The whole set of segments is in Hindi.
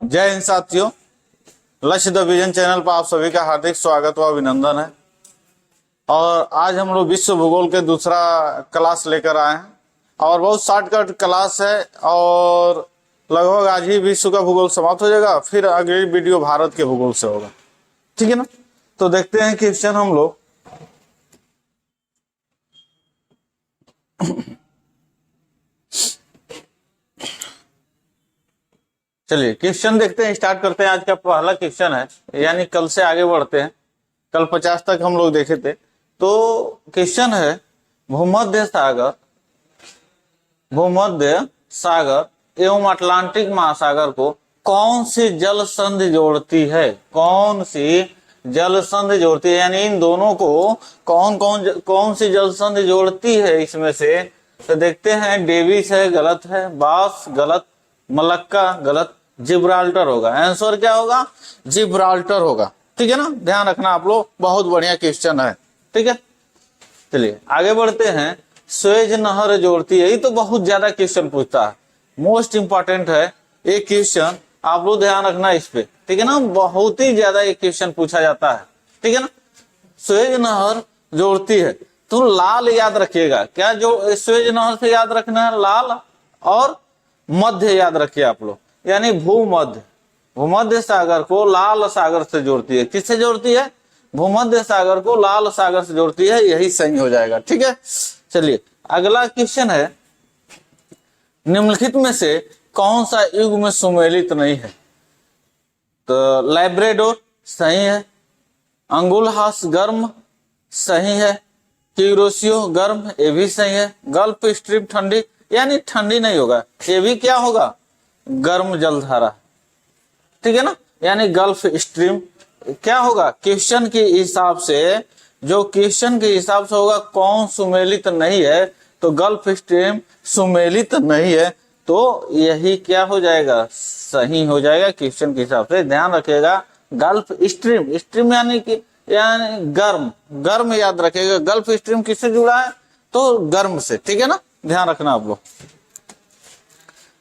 जय हिंद साथियों, लक्ष्य द विजन चैनल पर आप सभी का हार्दिक स्वागत व अभिनंदन है। और आज हम लोग विश्व भूगोल के दूसरा क्लास लेकर आए हैं और बहुत शॉर्टकट क्लास है और लगभग आज ही विश्व का भूगोल समाप्त हो जाएगा। फिर अगली वीडियो भारत के भूगोल से होगा, ठीक है ना। तो देखते हैं क्वेश्चन हम लोग। चलिए क्वेश्चन देखते हैं, स्टार्ट करते हैं। आज का पहला क्वेश्चन है, यानी कल से आगे बढ़ते हैं। कल 50 तक हम लोग देखे थे। तो क्वेश्चन है, भूमध्य सागर एवं अटलांटिक महासागर को कौन सी जल संधि जोड़ती है? कौन सी जल संधि जोड़ती है, यानी इन दोनों को कौन सी जल संधि जोड़ती है इसमें से? तो देखते हैं, डेविस है, गलत है। बास गलत, मलक्का गलत, जिब्राल्टर होगा। आंसर क्या होगा? जिब्राल्टर होगा, ठीक है ना। ध्यान रखना आप लोग, बहुत बढ़िया क्वेश्चन है, ठीक है। चलिए आगे बढ़ते हैं। स्वेज नहर जोड़ती है, ये तो बहुत ज्यादा क्वेश्चन पूछता है, मोस्ट इंपॉर्टेंट है ये क्वेश्चन, आप लोग ध्यान रखना इस पे, ठीक है ना। बहुत ही ज्यादा ये क्वेश्चन पूछा जाता है, ठीक है ना। स्वेज नहर जोड़ती है, तो लाल याद रखिएगा। क्या जो स्वेज नहर से याद रखना है? लाल और मध्य याद रखिए आप लोग, यानी भूमध्य सागर को लाल सागर से जोड़ती है। किससे जोड़ती है? भूमध्य सागर को लाल सागर से जोड़ती है, यही सही हो जाएगा, ठीक है। चलिए अगला क्वेश्चन है, निम्नलिखित में से कौन सा युग में सुमेलित नहीं है? तो लैब्राडोर सही है, अंगुलहास गर्म सही है, क्यूरोसियो गर्म ये भी सही है, गल्फ स्ट्रीम ठंडी, यानी ठंडी नहीं होगा, ये भी क्या होगा? गर्म जलधारा, ठीक है ना। यानी गल्फ स्ट्रीम क्या होगा? क्वेश्चन के हिसाब से, जो क्वेश्चन के हिसाब से होगा कौन सुमेलित नहीं है, तो गल्फ स्ट्रीम सुमेलित नहीं है, तो यही क्या हो जाएगा? सही हो जाएगा क्वेश्चन के हिसाब से। ध्यान रखिएगा, गल्फ स्ट्रीम यानी गर्म याद रखिएगा। गल्फ स्ट्रीम किससे जुड़ा है? तो गर्म से, ठीक है ना। ध्यान रखना आप लोग।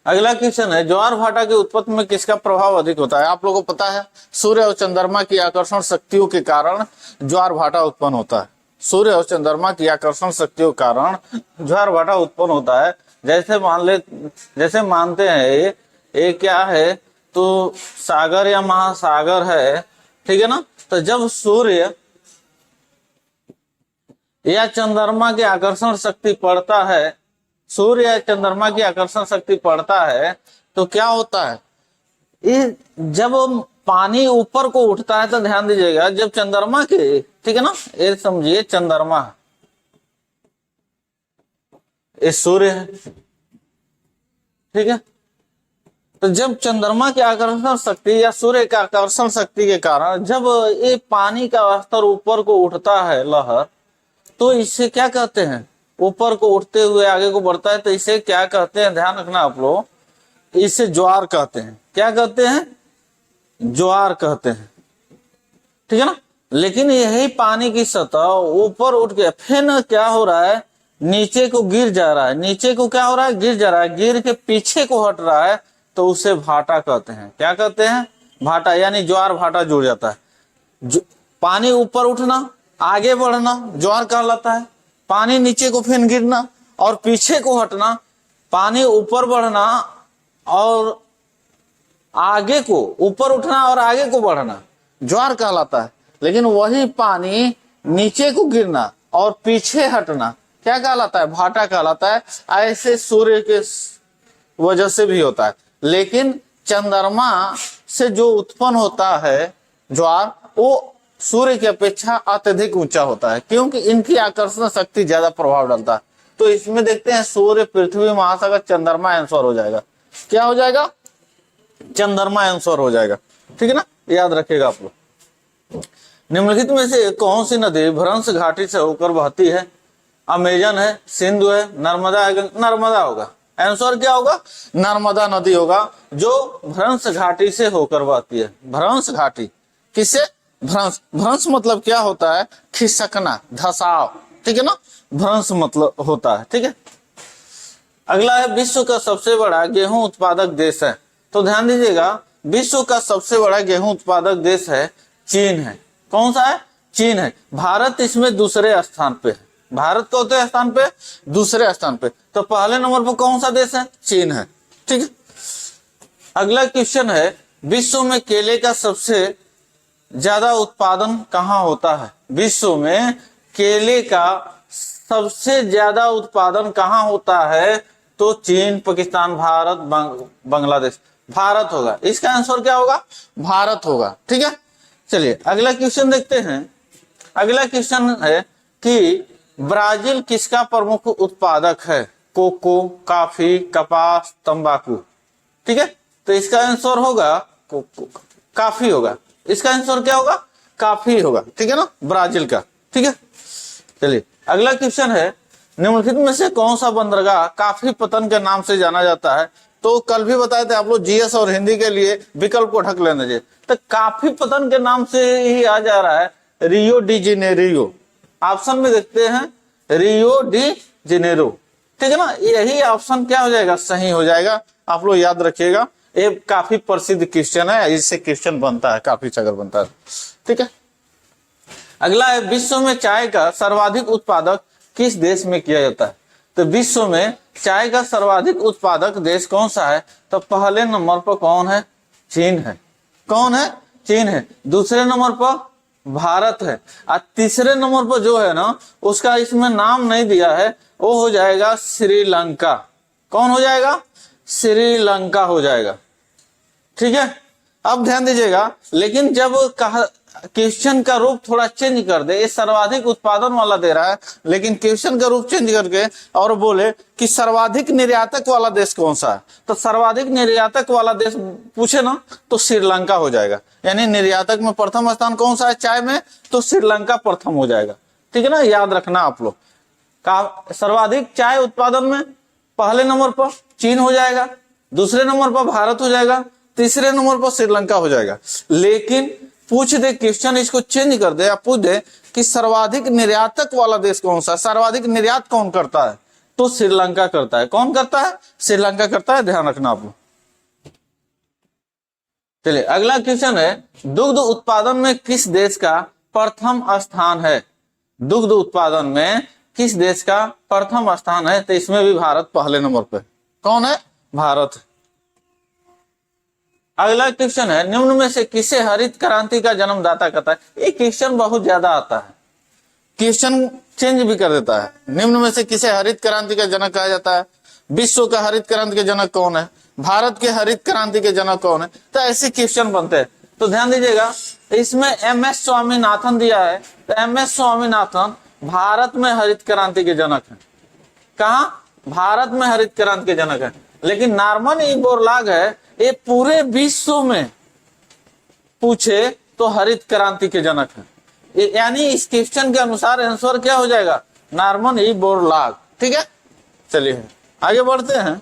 अगला क्वेश्चन है, ज्वार भाटा की उत्पत्ति में किसका प्रभाव अधिक होता है? आप लोगों को पता है, सूर्य और चंद्रमा की आकर्षण शक्तियों के कारण ज्वार भाटा उत्पन्न होता है। सूर्य और चंद्रमा की आकर्षण शक्तियों के कारण ज्वार भाटा उत्पन्न होता है। जैसे मानते हैं ये क्या है? तो सागर या महासागर है, ठीक है ना। तो जब सूर्य या चंद्रमा की आकर्षण शक्ति पड़ता है, सूर्य या चंद्रमा की आकर्षण शक्ति पड़ता है, तो क्या होता है? ये जब पानी ऊपर को उठता है, तो ध्यान दीजिएगा, जब चंद्रमा के, ठीक है ना, ये समझिए चंद्रमा ये सूर्य है, ठीक है। तो जब चंद्रमा की आकर्षण शक्ति या सूर्य की आकर्षण शक्ति के कारण जब ये पानी का स्तर ऊपर को उठता है, लहर, तो इसे क्या कहते हैं? ऊपर को उठते हुए आगे को बढ़ता है, तो इसे क्या कहते हैं? ध्यान रखना आप लोग, इसे ज्वार कहते हैं। क्या कहते हैं? ज्वार कहते हैं, ठीक है ना। लेकिन यही पानी की सतह ऊपर उठ के फिर क्या हो रहा है? नीचे को गिर जा रहा है। नीचे को क्या हो रहा है? गिर जा रहा है। गिर के पीछे को हट रहा है, तो उसे भाटा कहते हैं। क्या कहते हैं? भाटा, यानी ज्वार भाटा जुड़ जाता है। पानी ऊपर उठना, आगे बढ़ना ज्वार कहलाता है। पानी नीचे को फिर गिरना और पीछे को हटना, पानी ऊपर बढ़ना और आगे को, ऊपर उठना और आगे को बढ़ना ज्वार कहलाता है। लेकिन वही पानी नीचे को गिरना और पीछे हटना क्या कहलाता है? भाटा कहलाता है। ऐसे सूर्य के वजह से भी होता है। लेकिन चंद्रमा से जो उत्पन्न होता है ज्वार, वो सूर्य की अपेक्षा अत्यधिक ऊंचा होता है, क्योंकि इनकी आकर्षण शक्ति ज्यादा प्रभाव डालता है। तो इसमें देखते हैं, सूर्य, पृथ्वी, महासागर, चंद्रमा आंसर हो जाएगा। क्या हो जाएगा? चंद्रमा आंसर हो जाएगा, ठीक है ना। याद रखिएगा आप लोग। निम्नलिखित में से कौन सी नदी भ्रंश घाटी से होकर बहती है? अमेजन है, सिंधु है, नर्मदा है? नर्मदा होगा। आंसर क्या होगा? नर्मदा नदी होगा, जो भ्रंश घाटी से होकर बहती है। भ्रंश घाटी किससे? भ्रंश मतलब क्या होता है? खिसकना, धसाव, ठीक है ना। भ्रंश मतलब होता है, ठीक है। अगला है, विश्व का सबसे बड़ा गेहूं उत्पादक देश है। तो ध्यान दीजिएगा, विश्व का सबसे बड़ा गेहूं उत्पादक देश है चीन है। कौन सा है? चीन है। भारत इसमें दूसरे स्थान पे है। भारत कौन स्थान पे? दूसरे स्थान पे। तो पहले नंबर पर कौन सा देश है? चीन है। ठीक है। अगला क्वेश्चन है, विश्व में केले का सबसे ज्यादा उत्पादन कहाँ होता है? विश्व में केले का सबसे ज्यादा उत्पादन कहाँ होता है? तो चीन, पाकिस्तान, भारत, बांग्लादेश। भारत होगा। इसका आंसर क्या होगा? भारत होगा। ठीक है। चलिए अगला क्वेश्चन देखते हैं। अगला क्वेश्चन है कि ब्राजील किसका प्रमुख उत्पादक है? कोको, कॉफी, कपास, तंबाकू। ठीक है। तो इसका आंसर होगा काफी होगा। इसका आंसर क्या होगा? काफी होगा। ठीक है ना, ब्राजील का। ठीक है। चलिए अगला क्वेश्चन है, निम्नलिखित में से कौन सा बंदरगाह काफी पतन के नाम से जाना जाता है? तो कल भी बताए थे आप लोग, जीएस और हिंदी के लिए विकल्प को ढक लेना चाहिए। तो काफी पतन के नाम से ही आ जा रहा है रियो डी जेनेरियो। ऑप्शन में देखते हैं रियो डी जेनेरो। ठीक है ना, यही ऑप्शन क्या हो जाएगा? सही हो जाएगा। आप लोग याद रखिएगा, ये काफी प्रसिद्ध क्वेश्चन है, इससे क्वेश्चन बनता है, काफी चगर बनता है। ठीक है। अगला है, विश्व में चाय का सर्वाधिक उत्पादक किस देश में किया जाता है? तो विश्व में चाय का सर्वाधिक उत्पादक देश कौन सा है? तो पहले नंबर पर कौन है? चीन है। कौन है? चीन है। दूसरे नंबर पर भारत है। और तीसरे नंबर पर जो है ना, उसका इसमें नाम नहीं दिया है, वो हो जाएगा श्रीलंका। कौन हो जाएगा? श्रीलंका हो जाएगा। ठीक है। अब ध्यान दीजिएगा, लेकिन जब क्वेश्चन का रूप थोड़ा चेंज कर दे, ये सर्वाधिक उत्पादन वाला दे रहा है, लेकिन क्वेश्चन का रूप चेंज करके और बोले कि सर्वाधिक निर्यातक वाला देश कौन सा है, तो सर्वाधिक निर्यातक वाला देश पूछे ना, तो श्रीलंका हो जाएगा। यानी निर्यातक में प्रथम स्थान कौन सा है चाय में? तो श्रीलंका प्रथम हो जाएगा। ठीक है ना, याद रखना आप लोग। सर्वाधिक चाय उत्पादन में पहले नंबर पर चीन हो जाएगा, दूसरे नंबर पर भारत हो जाएगा, तीसरे नंबर पर श्रीलंका हो जाएगा। लेकिन पूछ दे क्वेश्चन, इसको चेंज कर दे, पूछ दे कि सर्वाधिक निर्यातक वाला देश कौन सा? सर्वाधिक निर्यात कौन करता है? तो श्रीलंका करता है। कौन करता है? श्रीलंका करता है। ध्यान रखना आप लोग। चलिए अगला क्वेश्चन है, दुग्ध उत्पादन में किस देश का प्रथम स्थान है? दुग्ध उत्पादन में किस देश का प्रथम स्थान है? तो इसमें भी भारत पहले नंबर पे। कौन है? भारत। अगला क्वेश्चन है, निम्न में से किसे हरित क्रांति का जन्मदाता कहता है? ये क्वेश्चन बहुत ज्यादा आता है, क्वेश्चन चेंज भी कर देता है। निम्न में से किसे हरित क्रांति का जनक कहा जाता है? विश्व का हरित क्रांति के जनक कौन है? भारत के हरित क्रांति के जनक कौन है? तो ऐसे क्वेश्चन बनते हैं। तो ध्यान दीजिएगा, इसमें एमएस स्वामीनाथन दिया है, तो एमएस स्वामीनाथन भारत में हरित क्रांति के जनक है। कहा? भारत में हरित क्रांति के जनक है। लेकिन नॉर्मन ई बोरलॉग है, ये पूरे विश्व में पूछे तो हरित क्रांति के जनक है। यानी इस क्वेश्चन के अनुसार आंसर क्या हो जाएगा? Norman E Borlaug. ठीक है। चलिए आगे बढ़ते हैं।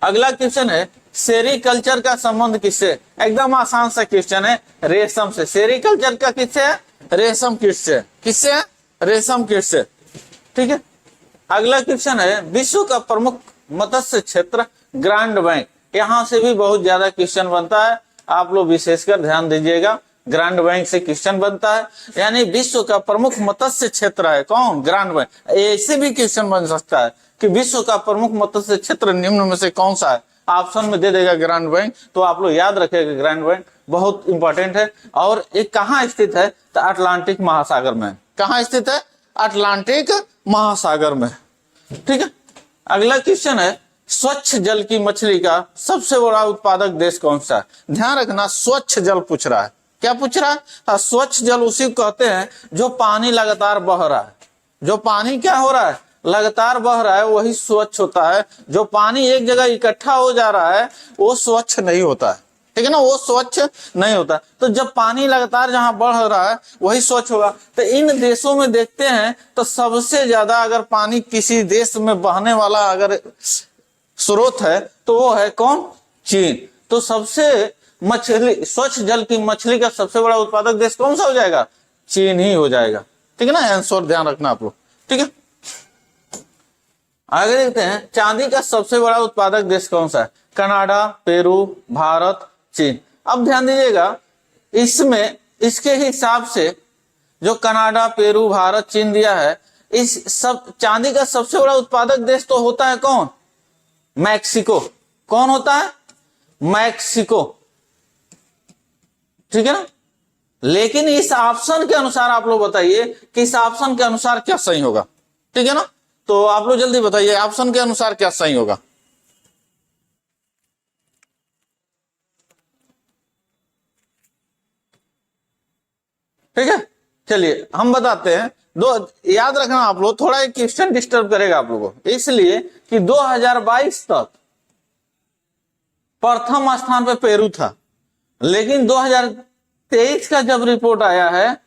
अगला क्वेश्चन है, सेरीकल्चर का संबंध किससे? एकदम आसान सा क्वेश्चन है, रेशम से। सेरीकल्चर का किससे है? रेशम कीट से। किससे है? रेशम कीट से। ठीक है। अगला क्वेश्चन है, विश्व का प्रमुख मत्स्य क्षेत्र ग्रांड बैंक। यहां से भी बहुत ज्यादा क्वेश्चन बनता है, आप लोग विशेषकर ध्यान दीजिएगा। ग्रांड बैंक से क्वेश्चन बनता है, यानी विश्व का प्रमुख मत्स्य क्षेत्र है कौन? Grand bank. ऐसे भी क्वेश्चन बन सकता है कि विश्व का प्रमुख मत्स्य क्षेत्र निम्न में से कौन सा है? ऑप्शन में दे देगा ग्रांड बैंक। तो आप लोग याद रखेगा, ग्रांड बैंक बहुत इंपॉर्टेंट है। और ये कहाँ स्थित है? तो अटलांटिक महासागर में। कहाँ स्थित है? अटलांटिक महासागर में। ठीक है। अगला क्वेश्चन है, स्वच्छ जल की मछली का सबसे बड़ा उत्पादक देश कौन सा है? ध्यान रखना, स्वच्छ जल पूछ रहा है। क्या पूछ रहा है? स्वच्छ जल उसी को कहते हैं जो पानी लगातार बह रहा है। जो पानी क्या हो रहा है? लगातार बह रहा है, वही स्वच्छ होता है। जो पानी एक जगह इकट्ठा हो जा रहा है वो स्वच्छ नहीं होता है। ठीक है ना, वो स्वच्छ नहीं होता। तो जब पानी लगातार जहां बढ़ रहा है वही स्वच्छ होगा। तो इन देशों में देखते हैं तो सबसे ज्यादा अगर पानी किसी देश में बहने वाला अगर स्रोत है तो वो है कौन? चीन। तो सबसे मछली, स्वच्छ जल की मछली का सबसे बड़ा उत्पादक देश कौन सा हो जाएगा? चीन ही हो जाएगा। ठीक है ना, आंसर ध्यान रखना आप लोग। ठीक है। आगे देखते हैं, चांदी का सबसे बड़ा उत्पादक देश कौन सा है? कनाडा, पेरू, भारत, चीन। अब ध्यान दीजिएगा, इसमें इसके हिसाब से जो कनाडा, पेरू, भारत, चीन दिया है, इस सब चांदी का सबसे बड़ा उत्पादक देश तो होता है कौन? मैक्सिको। कौन होता है? मैक्सिको, ठीक है ना। लेकिन इस ऑप्शन के अनुसार आप लोग बताइए कि इस ऑप्शन के अनुसार क्या सही होगा, ठीक है ना। तो आप लोग जल्दी बताइए ऑप्शन के अनुसार क्या सही होगा। ठीक है, चलिए हम बताते हैं। दो याद रखना आप लोग, थोड़ा एक क्वेश्चन डिस्टर्ब करेगा आप लोगों को, इसलिए कि 2022 तक प्रथम स्थान पे पेरू था, लेकिन 2023 का जब रिपोर्ट आया है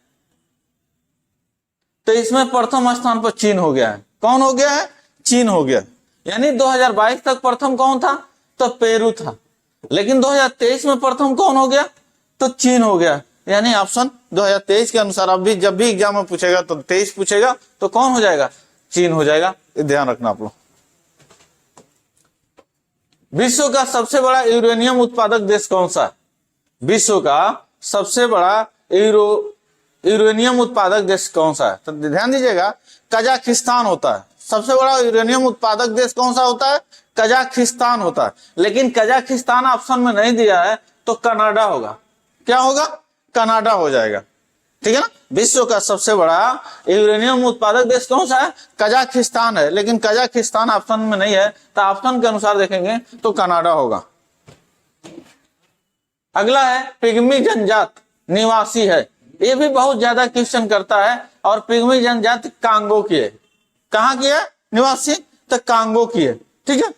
तो इसमें प्रथम स्थान पर चीन हो गया है। कौन हो गया है? चीन हो गया। यानी 2022 तक प्रथम कौन था? तो पेरू था, लेकिन 2023 में प्रथम कौन हो गया? तो चीन हो गया। यानी ऑप्शन 2023 के अनुसार, अब भी जब भी एग्जाम में पूछेगा तो 23 पूछेगा तो कौन हो जाएगा? चीन हो जाएगा। ध्यान रखना आप लोग। विश्व का सबसे बड़ा यूरेनियम उत्पादक देश कौन सा है? विश्व का सबसे बड़ा यूरेनियम उत्पादक देश कौन सा है? तो ध्यान दीजिएगा, कजाकिस्तान होता है। सबसे बड़ा यूरेनियम उत्पादक देश कौन सा होता है? कजाकिस्तान होता है। लेकिन कजाकिस्तान ऑप्शन में नहीं दिया है तो कनाडा होगा। क्या होगा? कनाडा हो जाएगा, ठीक है ना। विश्व का सबसे बड़ा यूरेनियम उत्पादक देश कौन सा है? कजाकिस्तान है, लेकिन कजाकिस्तान ऑप्शन में नहीं है तो ऑप्शन के अनुसार देखेंगे तो कनाडा होगा। अगला है पिग्मी जनजात निवासी है। ये भी बहुत ज्यादा क्वेश्चन करता है, और पिग्मी जनजाति कांगो की है। कहां की है निवासी? तो कांगो की है, ठीक है।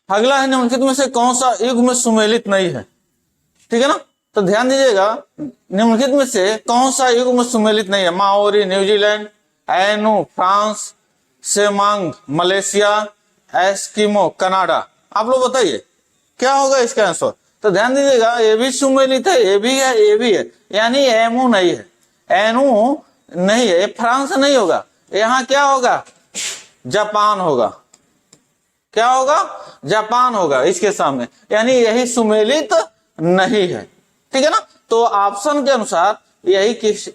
अगला है निम्नलिखित में से कौन सा युग में सुमेलित नहीं है? ठीक है ना। तो ध्यान दीजिएगा, निम्नलिखित में से कौन सा युग में सुमेलित नहीं है? Maori New Zealand, Ainu France, Semang Malaysia, Eskimo Canada. आप लोग बताइए क्या होगा इसका आंसर। तो ध्यान दीजिएगा, ये भी सुमेलित है, ये भी है, ये भी है, यानी एमू नहीं है, एनु नहीं है, ये फ्रांस नहीं होगा। यहां क्या होगा? जापान होगा। क्या होगा? जापान होगा इसके सामने, यानी यही सुमेलित नहीं है, ठीक है ना। तो ऑप्शन के अनुसार यही किस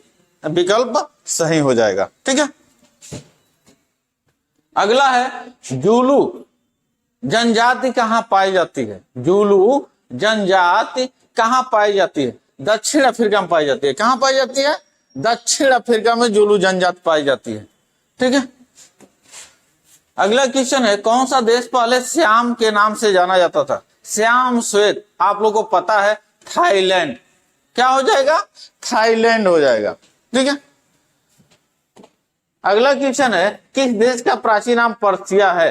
विकल्प सही हो जाएगा, ठीक है। अगला है जूलू जनजाति कहां पाई जाती है? जूलू जनजाति कहां पाई जाती है? दक्षिण अफ्रीका में पाई जाती है। कहां पाई जाती है? दक्षिण अफ्रीका में जूलू जनजाति पाई जाती है, ठीक है। अगला क्वेश्चन है, कौन सा देश पहले श्याम के नाम से जाना जाता था? श्याम श्वेत आप लोगों को पता है, थाईलैंड। क्या हो जाएगा? थाईलैंड हो जाएगा, ठीक है। अगला क्वेश्चन है, किस देश का प्राचीन नाम पर्सिया है?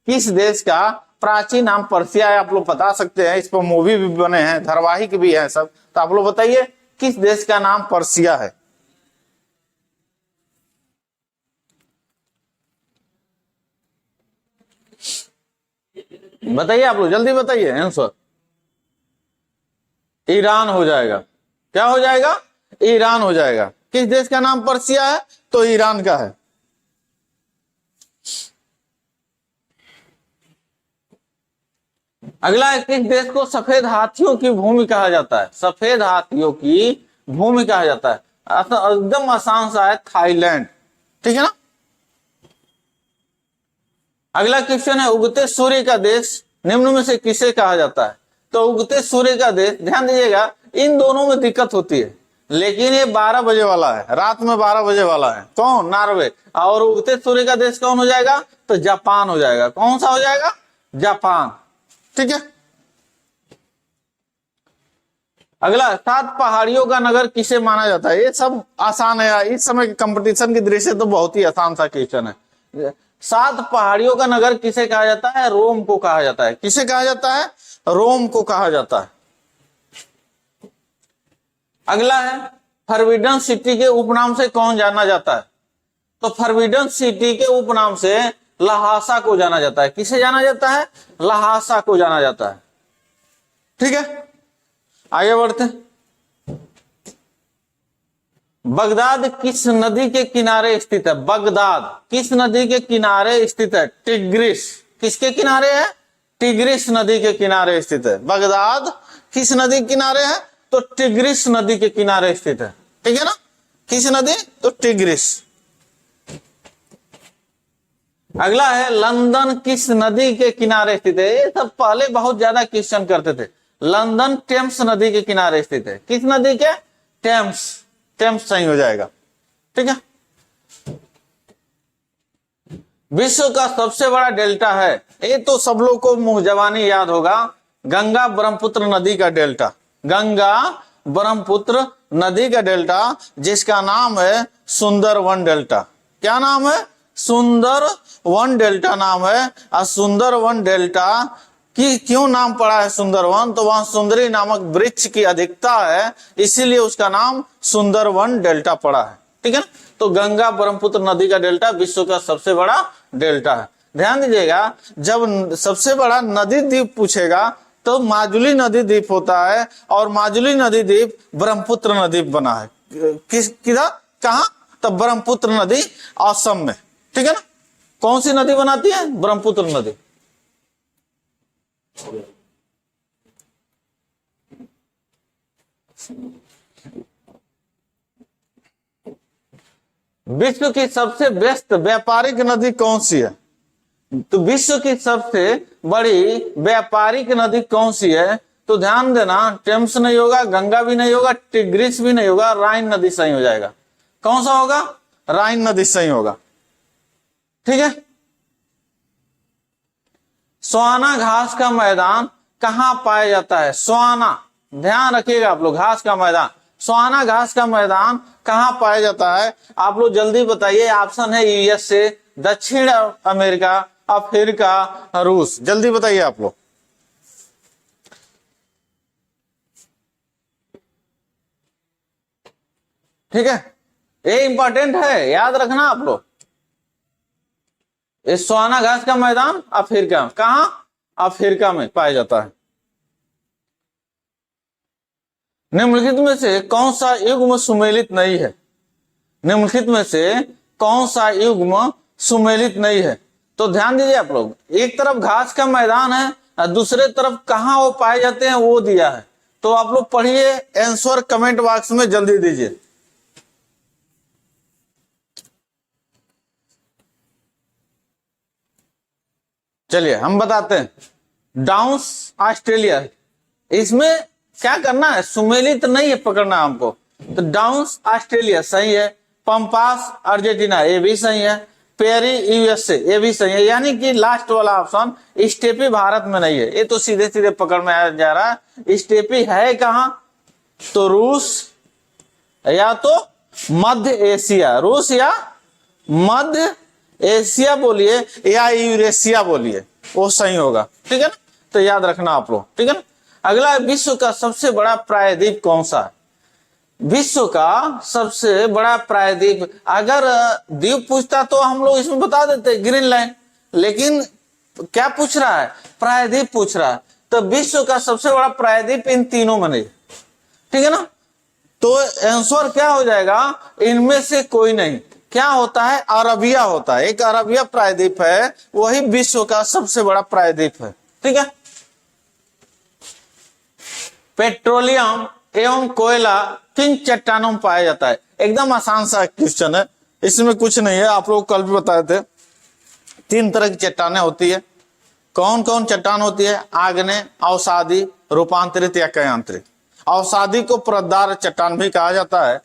किस देश का प्राचीन नाम पर्सिया है? आप लोग बता सकते हैं, इस पर मूवी भी बने हैं, धारावाहिक भी है सब। तो आप लोग बताइए किस देश का नाम पर्सिया है? बताइए आप लोग, जल्दी बताइए आंसर। ईरान हो जाएगा। क्या हो जाएगा? ईरान हो जाएगा। किस देश का नाम पर्सिया है? तो ईरान का है। अगला है, किस देश को सफेद हाथियों की भूमि कहा जाता है? सफेद हाथियों की भूमि कहा जाता है। एकदम आसान सा है, थाईलैंड, ठीक है ना। अगला क्वेश्चन है, उगते सूर्य का देश निम्न में से किसे कहा जाता है? तो उगते सूर्य का देश, ध्यान दीजिएगा, इन दोनों में दिक्कत होती है, लेकिन ये 12 बजे वाला है, रात में 12 बजे वाला है। कौन? नॉर्वे। और उगते सूर्य का देश कौन हो जाएगा? तो जापान हो जाएगा। कौन सा हो जाएगा? जापान, ठीक है। अगला, 7 पहाड़ियों का नगर किसे माना जाता है? ये सब आसान है, इस समय कंपटीशन की दृष्टि से तो बहुत ही आसान सा क्वेश्चन है। 7 पहाड़ियों का नगर किसे कहा जाता है? रोम को कहा जाता है। किसे कहा जाता है? रोम को कहा जाता है। अगला है, फॉरबिडन सिटी के उपनाम से कौन जाना जाता है? तो फॉरबिडन सिटी के उपनाम से लहासा को जाना जाता है। किसे जाना जाता है? लहासा को जाना जाता है, ठीक है। आगे बढ़ते हैं। बगदाद किस नदी के किनारे स्थित है? बगदाद किस नदी के किनारे स्थित है? टिग्रिस। किसके किनारे है? टिग्रिस नदी के किनारे स्थित है। बगदाद किस नदी के किनारे है? तो टिग्रिस नदी के किनारे स्थित है। ठीक है ना, किस नदी? तो टिग्रिस। अगला है लंदन किस नदी के किनारे स्थित है? ये सब पहले बहुत ज्यादा क्वेश्चन करते थे। लंदन टेम्स नदी के किनारे स्थित है। किस नदी के? टेम्स। टेम्स सही हो जाएगा। ठीक है। विश्व का सबसे बड़ा डेल्टा है, ये तो सब लोग को मुंह जबानी याद होगा, गंगा ब्रह्मपुत्र नदी का डेल्टा। गंगा ब्रह्मपुत्र नदी का डेल्टा, जिसका नाम है सुंदरवन डेल्टा। क्या नाम है? सुंदरवन डेल्टा नाम है। और सुंदरवन डेल्टा की क्यों नाम पड़ा है सुंदरवन? तो वहां सुंदरी नामक वृक्ष की अधिकता है, इसीलिए उसका नाम सुंदरवन डेल्टा पड़ा है। ठीक है ना। तो गंगा ब्रह्मपुत्र नदी का डेल्टा विश्व का सबसे बड़ा डेल्टा है। ध्यान दीजिएगा, जब सबसे बड़ा नदी द्वीप पूछेगा तो माजुली नदी द्वीप होता है, और माजुली नदी द्वीप ब्रह्मपुत्र नदी बना है। किधर? कहां? तो ब्रह्मपुत्र नदी असम में। ठीक है ना। कौन सी नदी बनाती है? ब्रह्मपुत्र नदी। विश्व की सबसे व्यस्त व्यापारिक नदी कौन सी है? तो विश्व की सबसे बड़ी व्यापारिक नदी कौन सी है? तो ध्यान देना, टेम्स नहीं होगा, गंगा भी नहीं होगा, टिग्रिस भी नहीं होगा, राइन नदी सही हो जाएगा। कौन सा होगा? राइन नदी सही होगा। ठीक है। स्वाना घास का मैदान कहां पाया जाता है? स्वाना, ध्यान रखिएगा आप लोग, घास का मैदान, स्वाना घास का मैदान कहां पाया जाता है? आप लोग जल्दी बताइए। ऑप्शन है यूएसए, दक्षिण अमेरिका, अफ्रीका, रूस। जल्दी बताइए आप लोग। ठीक है, ये इंपॉर्टेंट है, याद रखना आप लोग। इस स्वाना घास का मैदान अफ्रीका, कहां? अफ्रीका में पाया जाता है। निम्नलिखित में से कौन सा युग्म सुमेलित नहीं है? निम्नलिखित में से कौन सा युग्म सुमेलित नहीं है? तो ध्यान दीजिए आप लोग, एक तरफ घास का मैदान है और दूसरे तरफ कहां वो पाए जाते हैं वो दिया है। तो आप लोग पढ़िए, आंसर कमेंट बॉक्स में जल्दी दीजिए। चलिए हम बताते हैं। डाउन्स ऑस्ट्रेलिया, इसमें क्या करना है? सुमेलित नहीं है पकड़ना हमको। तो डाउन्स ऑस्ट्रेलिया सही है। पंपास अर्जेंटीना, ये भी सही है। पेरी यूएसए, ये भी सही है। यानी कि लास्ट वाला ऑप्शन स्टेपी भारत में नहीं है, ये तो सीधे सीधे पकड़ में आ जा रहा है। स्टेपी है कहां? तो रूस या तो मध्य एशिया, रूस या मध्य एशिया बोलिए या यूरेशिया बोलिए, वो सही होगा। ठीक है ना। तो याद रखना आप लोग। ठीक है ना। अगला, विश्व का सबसे बड़ा प्रायद्वीप कौन सा है? विश्व का सबसे बड़ा प्रायद्वीप, अगर द्वीप पूछता तो हम लोग इसमें बता देते ग्रीनलैंड, लेकिन क्या पूछ रहा है? प्रायद्वीप पूछ रहा है। तो विश्व का सबसे बड़ा प्रायद्वीप इन तीनों में नहीं। ठीक है ना। तो आंसर क्या हो जाएगा? इनमें से कोई नहीं। क्या होता है? अरबिया होता है। एक अरबिया प्रायद्वीप है, वही विश्व का सबसे बड़ा प्रायद्वीप है। ठीक है। पेट्रोलियम एवं कोयला किन चट्टानों में पाया जाता है? एकदम आसान सा क्वेश्चन है, इसमें कुछ नहीं है। आप लोग कल भी बताए थे, 3 तरह की चट्टानें होती है। कौन कौन चट्टान होती है? आग्नेय, अवसादी, रूपांतरित या कयांतरित। अवसादी को परतदार चट्टान भी कहा जाता है।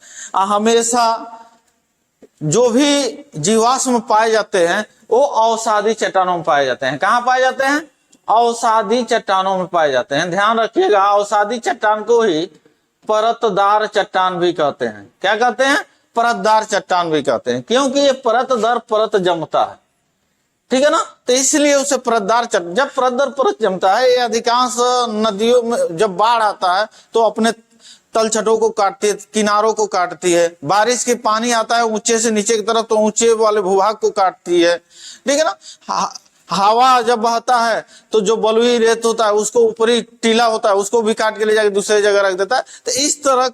हमेशा जो भी जीवाश्म पाए जाते हैं वो अवसादी चट्टानों में पाए जाते हैं। कहां पाए जाते हैं? अवसादी चट्टानों में पाए जाते हैं। ध्यान रखिएगा, अवसादी चट्टान को ही परतदार चट्टान भी कहते हैं। क्या कहते हैं? परतदार चट्टान भी कहते हैं, क्योंकि ये परत दर परत जमता है। ठीक है ना। तो इसलिए उसे परतदार चट्टान, जब परत दर परत जमता है, ये अधिकांश नदियों में जब बाढ़ आता है तो अपने तलछटों को काटती है, किनारों को काटती है। बारिश के पानी आता है ऊंचे से नीचे की तरफ, तो ऊंचे वाले भूभाग को काटती है। ठीक है ना। हवा जब बहता है तो जो बलुई रेत होता है उसको ऊपरी टीला होता है उसको भी काट के ले जाके दूसरे जगह रख देता है। तो इस तरह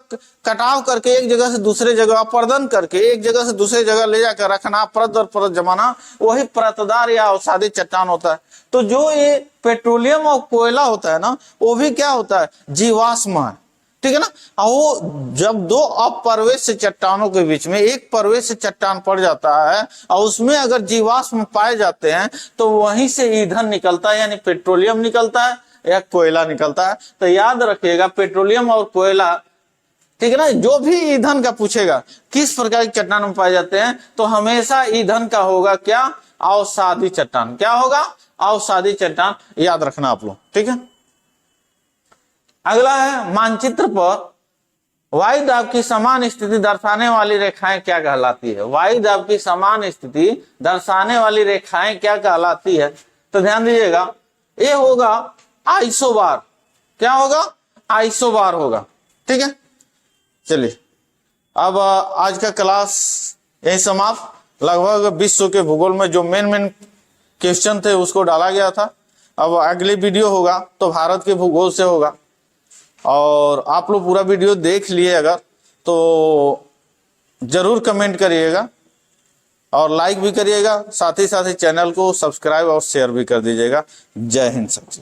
कटाव करके एक जगह से दूसरे जगह अपर्दन करके एक जगह से दूसरे जगह ले जाकर रखना, परत दर परत जमाना, वही परतदार या अवसादी चट्टान होता है। तो जो ये पेट्रोलियम और कोयला होता है ना, वो भी क्या होता है, जीवाश्म है, ठीक है ना। और वो जब दो अपरवेश चट्टानों के बीच में एक परवेश चट्टान पड़ जाता है और उसमें अगर जीवाश्म पाए जाते हैं तो वहीं से ईंधन निकलता है, यानी पेट्रोलियम निकलता है या कोयला निकलता है। तो याद रखिएगा पेट्रोलियम और कोयला, ठीक है ना, जो भी ईंधन का पूछेगा किस प्रकार की चट्टान में पाए जाते हैं तो हमेशा ईंधन का होगा क्या, अवसादी चट्टान। क्या होगा, अवसादी चट्टान, याद रखना आप लोग, ठीक है। अगला है मानचित्र पर वायु दाब की समान स्थिति दर्शाने वाली रेखाएं क्या कहलाती है। वायु दाब की समान स्थिति दर्शाने वाली रेखाएं क्या कहलाती है, तो ध्यान दीजिएगा, ये होगा आइसोबार। क्या होगा, आइसोबार होगा, ठीक है। चलिए अब आज का क्लास यही समाप्त। लगभग विश्व के भूगोल में जो मेन क्वेश्चन थे उसको डाला गया था। अब अगली वीडियो होगा तो भारत के भूगोल से होगा, और आप लोग पूरा वीडियो देख लिए अगर तो जरूर कमेंट करिएगा और लाइक भी करिएगा, साथ ही चैनल को सब्सक्राइब और शेयर भी कर दीजिएगा। जय हिंद सबसे।